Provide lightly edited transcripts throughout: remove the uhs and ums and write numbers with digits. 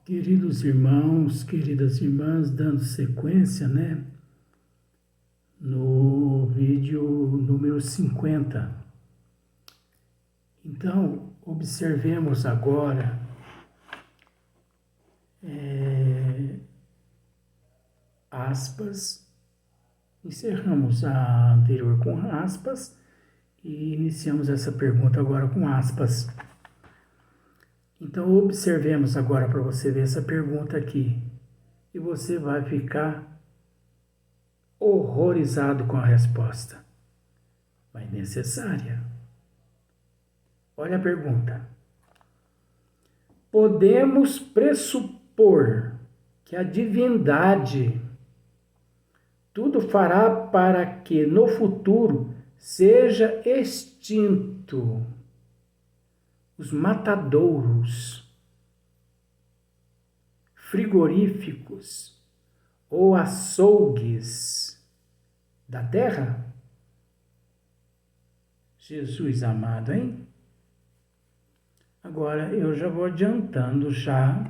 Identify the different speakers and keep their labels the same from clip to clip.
Speaker 1: Queridos irmãos, queridas irmãs, dando sequência, no vídeo número 50. Então, observemos agora aspas, encerramos a anterior com aspas e iniciamos essa pergunta agora com aspas. Então, observemos agora para você ver essa pergunta aqui. E você vai ficar horrorizado com a resposta, mas necessária. Olha a pergunta. Podemos pressupor que a divindade tudo fará para que no futuro seja extinto os matadouros, frigoríficos ou açougues da terra? Jesus amado, hein? Agora eu já vou adiantando já.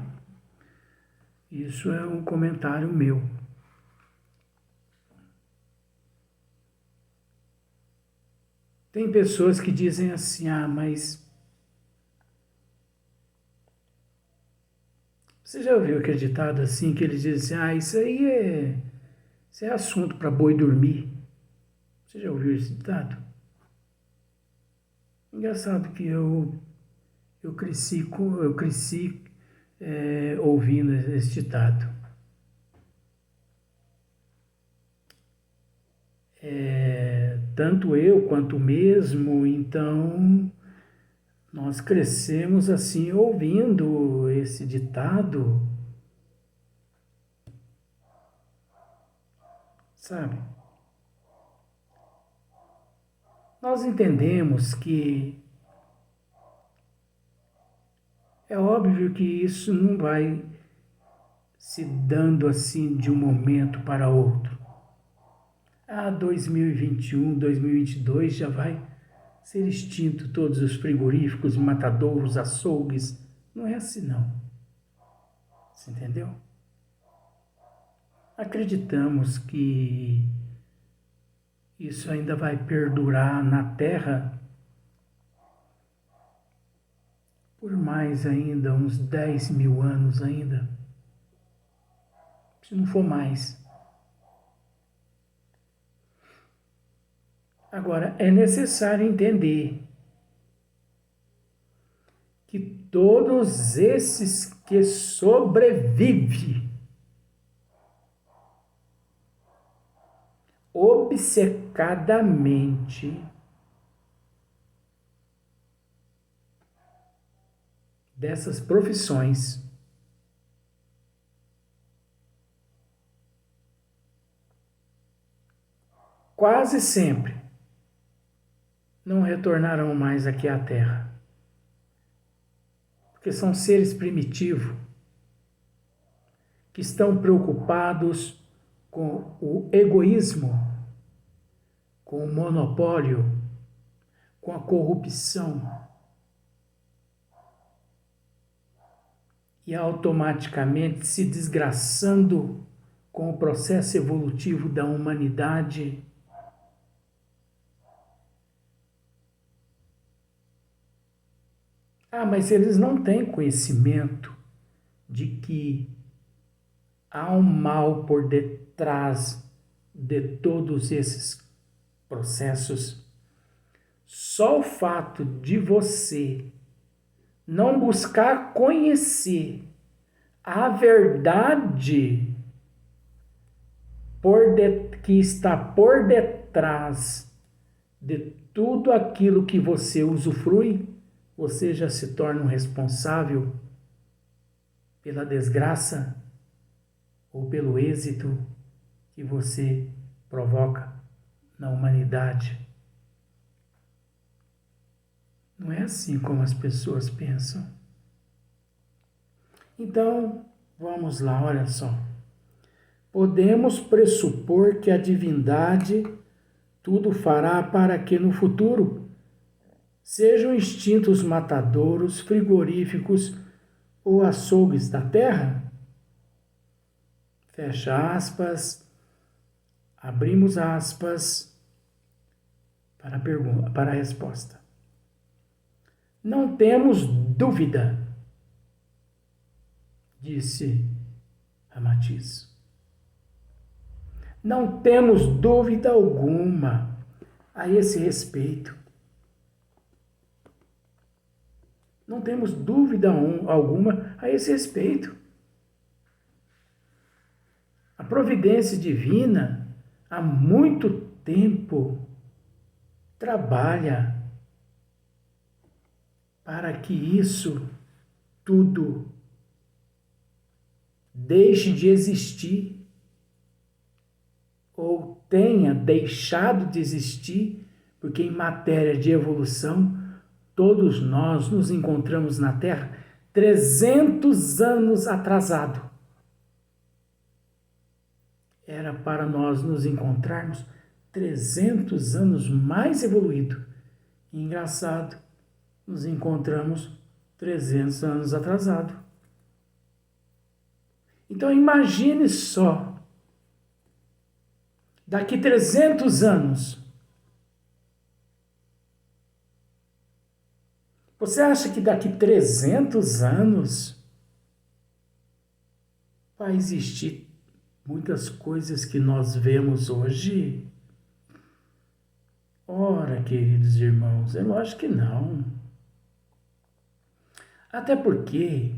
Speaker 1: Isso é um comentário meu. Tem pessoas que dizem assim, mas você já ouviu aquele ditado assim, que eles dizem assim, isso é assunto para boi dormir. Você já ouviu esse ditado? Engraçado que eu cresci ouvindo esse ditado. Tanto eu quanto mesmo, então nós crescemos assim ouvindo esse ditado, sabe? Nós entendemos que é óbvio que isso não vai se dando assim de um momento para outro. 2021, 2022 já vai ser extinto todos os frigoríficos, matadouros, açougues. Não é assim não. Você entendeu? Acreditamos que isso ainda vai perdurar na Terra por mais ainda uns 10 mil anos ainda. Se não for mais. Agora, é necessário entender que todos esses que sobrevivem obcecadamente dessas profissões quase sempre não retornarão mais aqui à Terra. Porque são seres primitivos que estão preocupados com o egoísmo, com o monopólio, com a corrupção. E automaticamente se desgraçando com o processo evolutivo da humanidade. Mas eles não têm conhecimento de que há um mal por detrás de todos esses processos. Só o fato de você não buscar conhecer a verdade que está por detrás de tudo aquilo que você usufrui, você já se torna um responsável pela desgraça ou pelo êxito que você provoca na humanidade. Não é assim como as pessoas pensam. Então, vamos lá, olha só. Podemos pressupor que a divindade tudo fará para que no futuro sejam extintos matadouros, frigoríficos ou açougues da terra? Fecha aspas, abrimos aspas para para a resposta. Não temos dúvida, disse Ramatiz. Não temos dúvida alguma a esse respeito. Não temos dúvida alguma a esse respeito. A providência divina, há muito tempo, trabalha para que isso tudo deixe de existir ou tenha deixado de existir, porque em matéria de evolução, todos nós nos encontramos na Terra 300 anos atrasado. Era para nós nos encontrarmos 300 anos mais evoluído. E, engraçado, nos encontramos 300 anos atrasado. Então imagine só, daqui 300 anos, você acha que daqui 300 anos vai existir muitas coisas que nós vemos hoje? Ora, queridos irmãos, é lógico que não. Até porque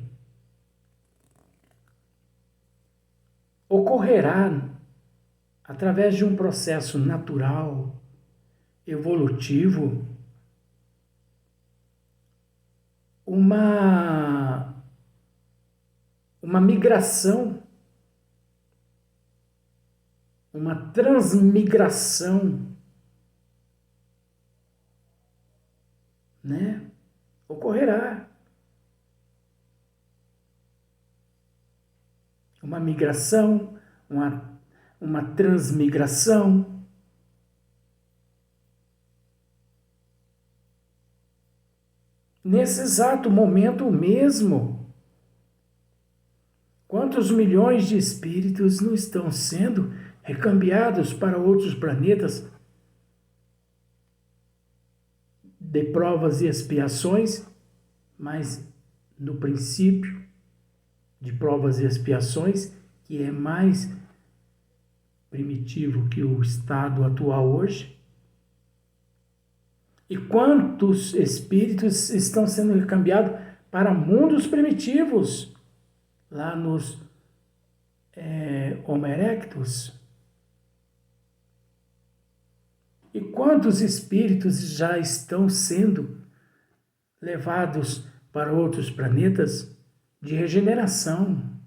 Speaker 1: ocorrerá, através de um processo natural, evolutivo, uma migração, uma transmigração, né? Ocorrerá. Uma migração, uma transmigração. Nesse exato momento mesmo, quantos milhões de espíritos não estão sendo recambiados para outros planetas de provas e expiações, mas no princípio de provas e expiações, que é mais primitivo que o estado atual hoje. E quantos espíritos estão sendo recambiados para mundos primitivos, lá nos Homo erectus? E quantos espíritos já estão sendo levados para outros planetas de regeneração,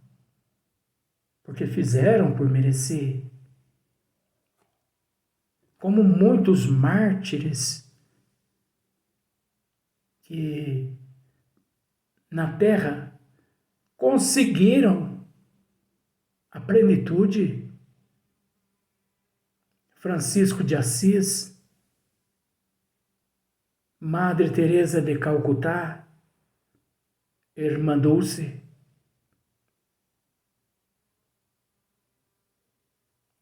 Speaker 1: porque fizeram por merecer? Como muitos mártires que na Terra conseguiram a plenitude. Francisco de Assis, Madre Teresa de Calcutá, Irmã Dulce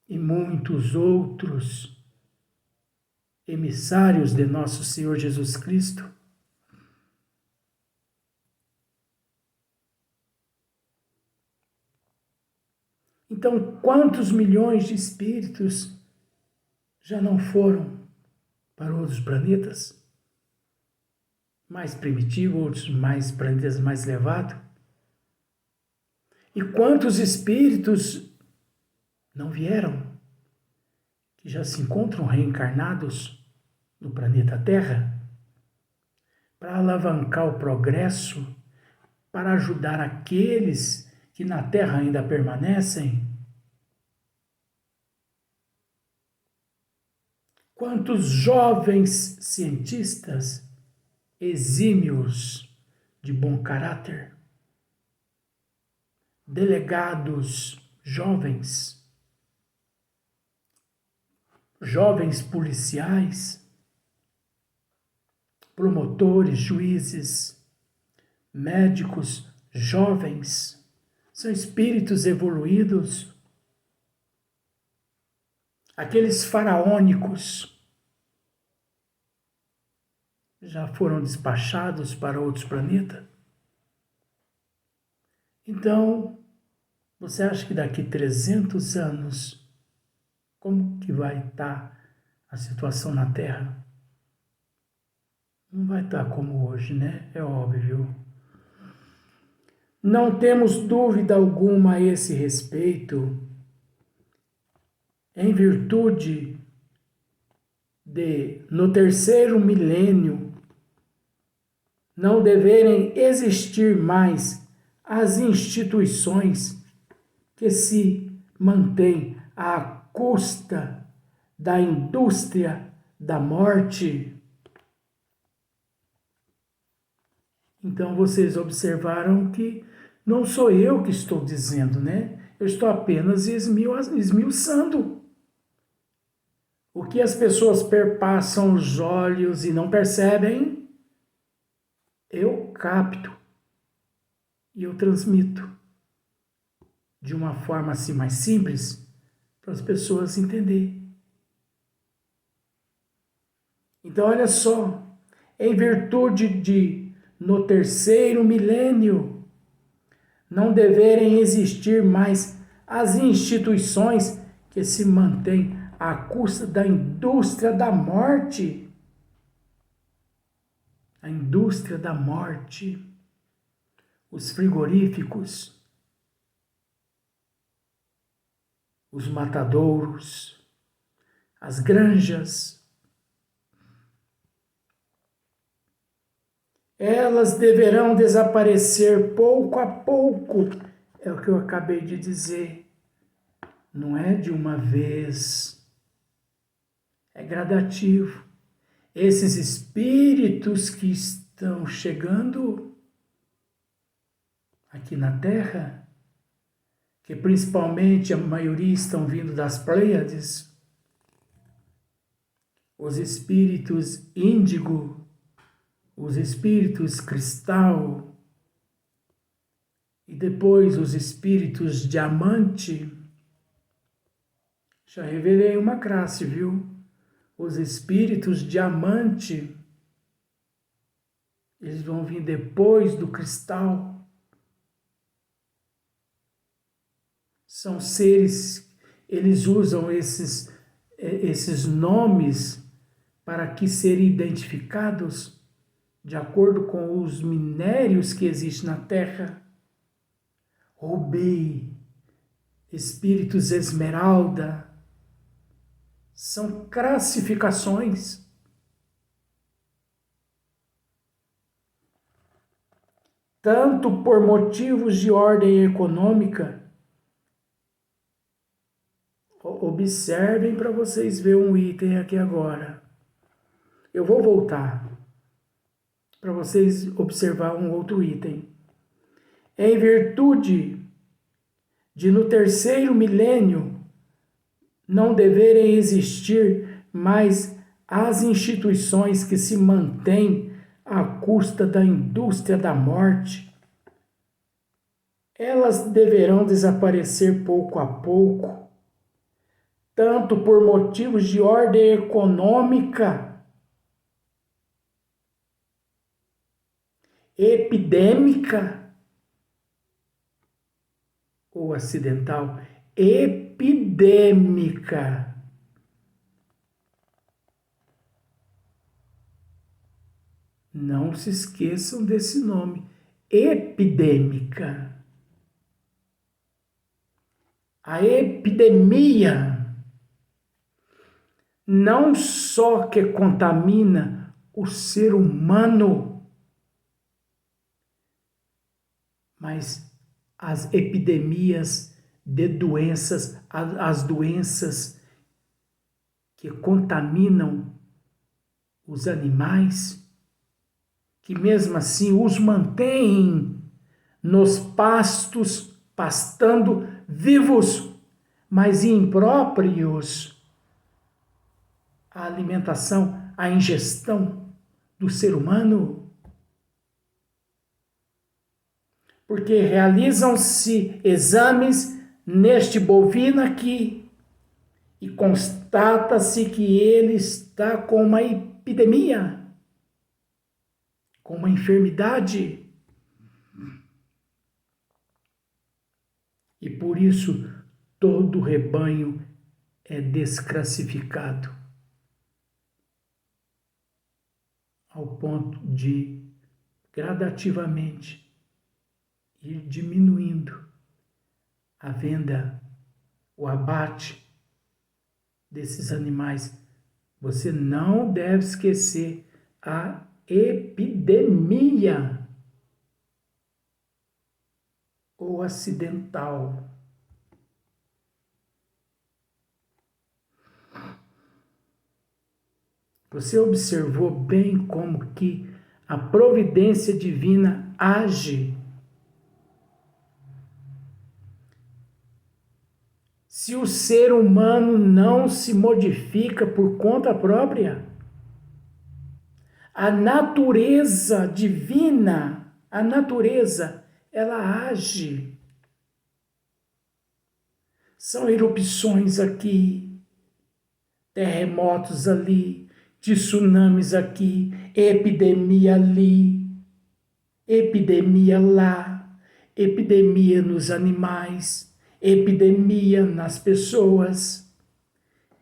Speaker 1: e muitos outros emissários de nosso Senhor Jesus Cristo. Então, quantos milhões de espíritos já não foram para outros planetas mais primitivos, outros mais planetas mais elevados? E quantos espíritos não vieram, que já se encontram reencarnados no planeta Terra, para alavancar o progresso, para ajudar aqueles que na Terra ainda permanecem? Quantos jovens cientistas exímios de bom caráter, delegados jovens policiais, promotores, juízes, médicos, jovens, são espíritos evoluídos, aqueles faraônicos já foram despachados para outros planetas. Então, você acha que daqui 300 anos, como que vai estar a situação na Terra? Não vai estar como hoje, né? É óbvio. Não temos dúvida alguma a esse respeito, em virtude de, no terceiro milênio, não deverem existir mais as instituições que se mantêm à custa da indústria da morte. Então vocês observaram que não sou eu que estou dizendo, né? Eu estou apenas esmiuçando. O que as pessoas perpassam os olhos e não percebem, eu capto e eu transmito de uma forma assim mais simples para as pessoas entenderem. Então olha só, em virtude de no terceiro milênio não deverem existir mais as instituições que se mantêm à custa da indústria da morte. A indústria da morte, os frigoríficos, os matadouros, as granjas, elas deverão desaparecer pouco a pouco, é o que eu acabei de dizer. Não é de uma vez, é gradativo. Esses espíritos que estão chegando aqui na Terra, que principalmente a maioria estão vindo das Pleiades, os espíritos índigo, os espíritos cristal e depois os espíritos diamante. Já revelei uma classe, viu? Os espíritos diamante, eles vão vir depois do cristal. São seres, eles usam esses nomes para que serem identificados de acordo com os minérios que existem na Terra. Rubi, espíritos esmeralda, são classificações. Tanto por motivos de ordem econômica. Observem para vocês verem um item aqui agora. Eu vou voltar para vocês observar um outro item. Em virtude de no terceiro milênio não deverem existir mais as instituições que se mantêm à custa da indústria da morte, elas deverão desaparecer pouco a pouco, tanto por motivos de ordem econômica, epidêmica ou acidental, epidêmica. Não se esqueçam desse nome, epidêmica. A epidemia não só que contamina o ser humano, mas as epidemias de doenças, as doenças que contaminam os animais, que mesmo assim os mantêm nos pastos, pastando vivos, mas impróprios à alimentação, à ingestão do ser humano. porque realizam-se exames neste bovino aqui e constata-se que ele está com uma epidemia, com uma enfermidade. E por isso todo o rebanho é desclassificado, ao ponto de gradativamente ir diminuindo a venda, o abate desses animais. Você não deve esquecer a epidemia ou acidental. Você observou bem como que a providência divina age. Se o ser humano não se modifica por conta própria, a natureza divina, a natureza, ela age. São erupções aqui, terremotos ali, tsunamis aqui, epidemia ali, epidemia lá, epidemia nos animais, epidemia nas pessoas.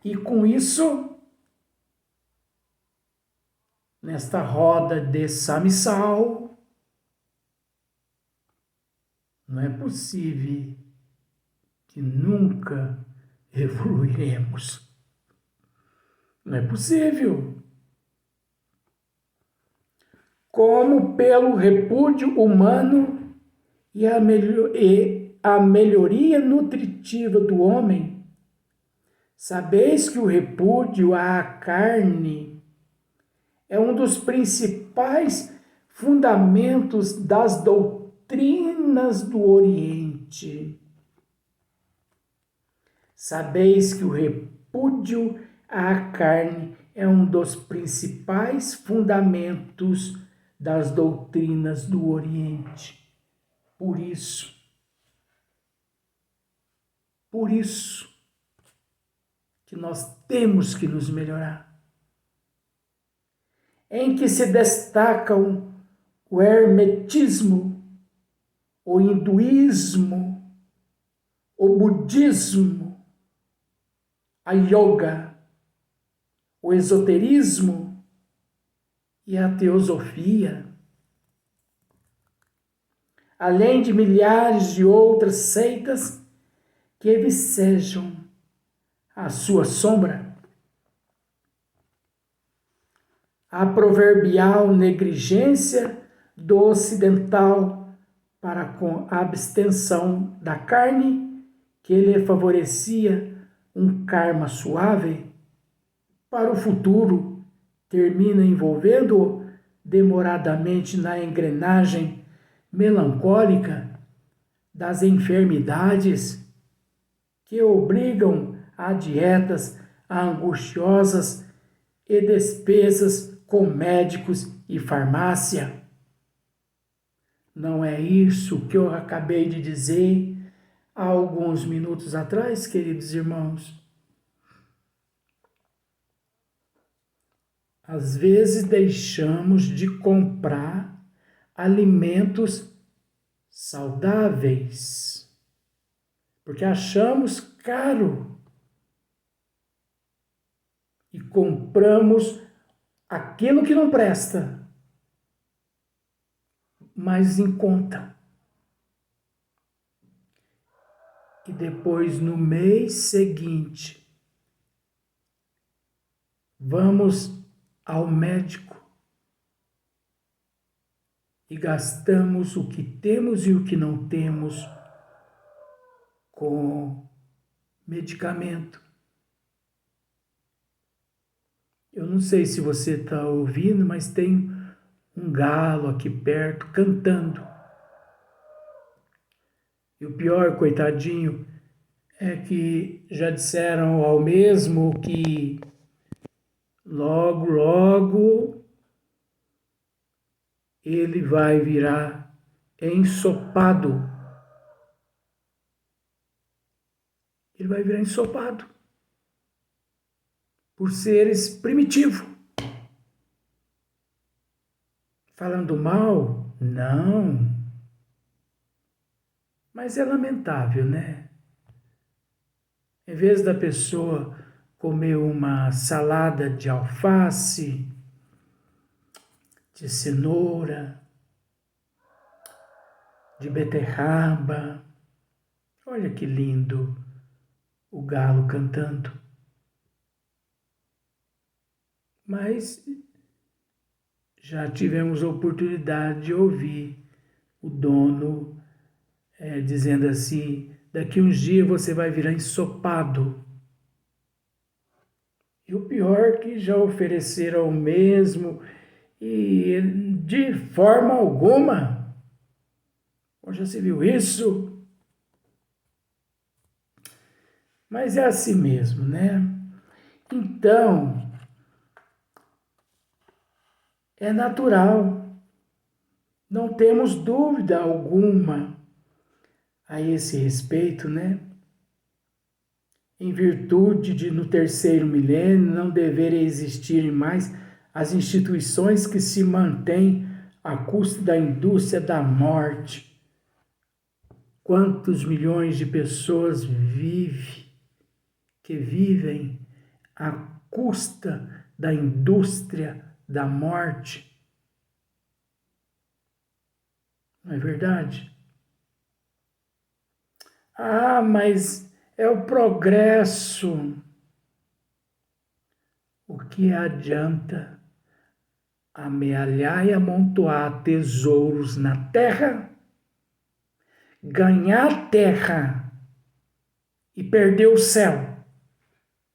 Speaker 1: E com isso, nesta roda de samissal, não é possível que nunca evoluiremos. Não é possível. Como pelo repúdio humano e a melhoria nutritiva do homem, sabeis que o repúdio à carne é um dos principais fundamentos das doutrinas do Oriente. Sabeis que o repúdio à carne é um dos principais fundamentos das doutrinas do Oriente. Por isso, que nós temos que nos melhorar. Em que se destacam o hermetismo, o hinduísmo, o budismo, a yoga, o esoterismo e a teosofia, além de milhares de outras seitas que vicejam a sua sombra. A proverbial negligência do ocidental para com a abstenção da carne, que lhe favorecia um karma suave, para o futuro termina envolvendo-o demoradamente na engrenagem melancólica das enfermidades que obrigam a dietas angustiosas e despesas com médicos e farmácia. Não é isso que eu acabei de dizer há alguns minutos atrás, queridos irmãos? Às vezes deixamos de comprar alimentos saudáveis, porque achamos caro e compramos aquilo que não presta, mas em conta. E depois, no mês seguinte, vamos ao médico e gastamos o que temos e o que não temos com medicamento. Eu não sei se você está ouvindo, mas tem um galo aqui perto cantando. E o pior, coitadinho, é que já disseram ao mesmo que logo, logo ele vai virar ensopado. Ele vai virar ensopado por seres primitivos. Falando mal? Não. Mas é lamentável, né? Em vez da pessoa comer uma salada de alface, de cenoura, de beterraba, olha que lindo o galo cantando. Mas já tivemos a oportunidade de ouvir o dono dizendo assim: daqui uns dias você vai virar ensopado. E o pior é que já ofereceram o mesmo e de forma alguma. Já se viu isso? Mas é assim mesmo, né? Então, é natural. Não temos dúvida alguma a esse respeito, né? Em virtude de, no terceiro milênio, não deverem existir mais as instituições que se mantêm à custa da indústria da morte. Quantos milhões de pessoas vivem à custa da indústria da morte? Não é verdade? Ah, mas é o progresso. O que adianta amealhar e amontoar tesouros na terra, ganhar terra e perder o céu?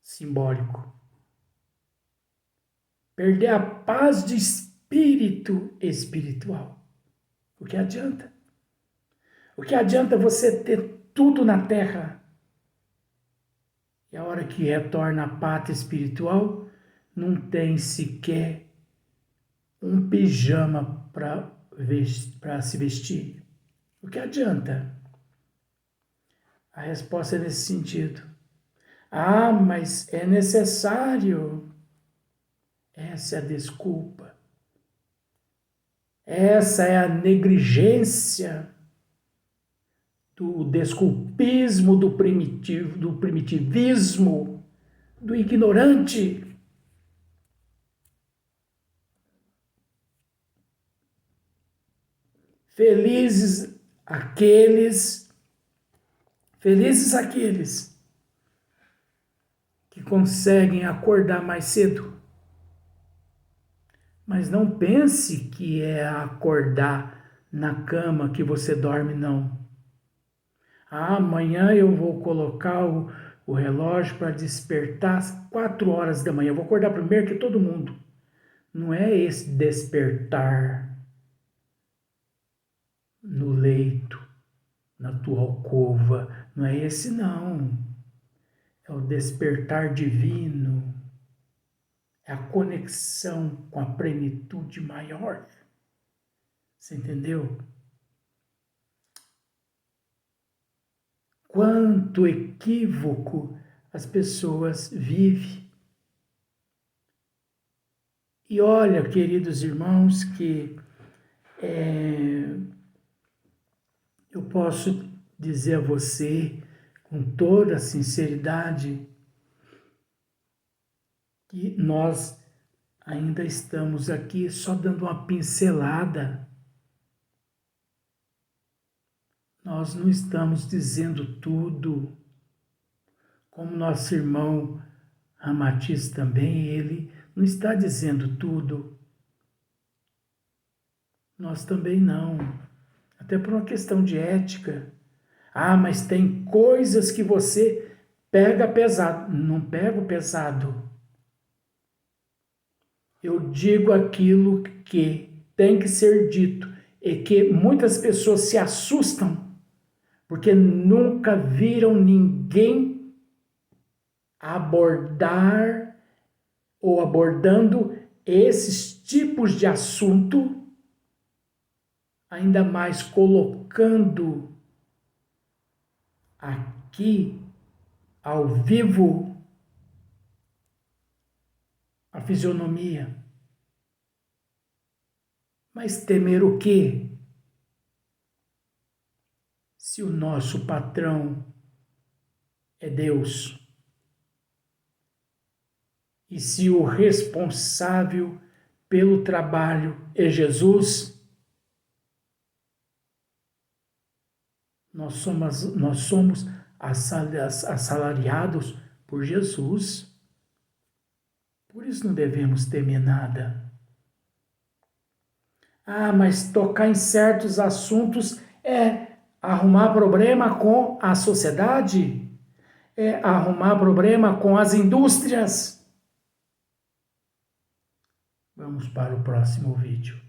Speaker 1: Simbólico. Perder a paz de espírito espiritual. O que adianta? O que adianta você ter tudo na terra e a hora que retorna a pátria espiritual, não tem sequer um pijama para se vestir? O que adianta? A resposta é nesse sentido. Ah, mas é necessário. Essa é a desculpa. Essa é a negligência do desculpismo, do primitivismo, do ignorante. Felizes aqueles que conseguem acordar mais cedo. Mas não pense que é acordar na cama que você dorme, não. Ah, amanhã eu vou colocar o relógio para despertar às 4 horas da manhã. Eu vou acordar primeiro que todo mundo. Não é esse despertar no leito, na tua alcova. Não é esse, não. É o despertar divino. É a conexão com a plenitude maior. Você entendeu? Quanto equívoco as pessoas vivem. E olha, queridos irmãos, que eu posso dizer a você, com toda a sinceridade, que nós ainda estamos aqui só dando uma pincelada. Nós não estamos dizendo tudo. Como nosso irmão Ramatiz também, ele não está dizendo tudo. Nós também não. Até por uma questão de ética. Ah, mas tem coisas que você pega pesado. Não pego pesado. Eu digo aquilo que tem que ser dito e que muitas pessoas se assustam porque nunca viram ninguém abordar ou abordando esses tipos de assunto ainda mais colocando aqui, ao vivo, a fisionomia. Mas temer o quê? Se o nosso patrão é Deus. E se o responsável pelo trabalho é Jesus, nós somos assalariados por Jesus. Por isso não devemos temer nada. Ah, mas tocar em certos assuntos é arrumar problema com a sociedade? É arrumar problema com as indústrias? Vamos para o próximo vídeo.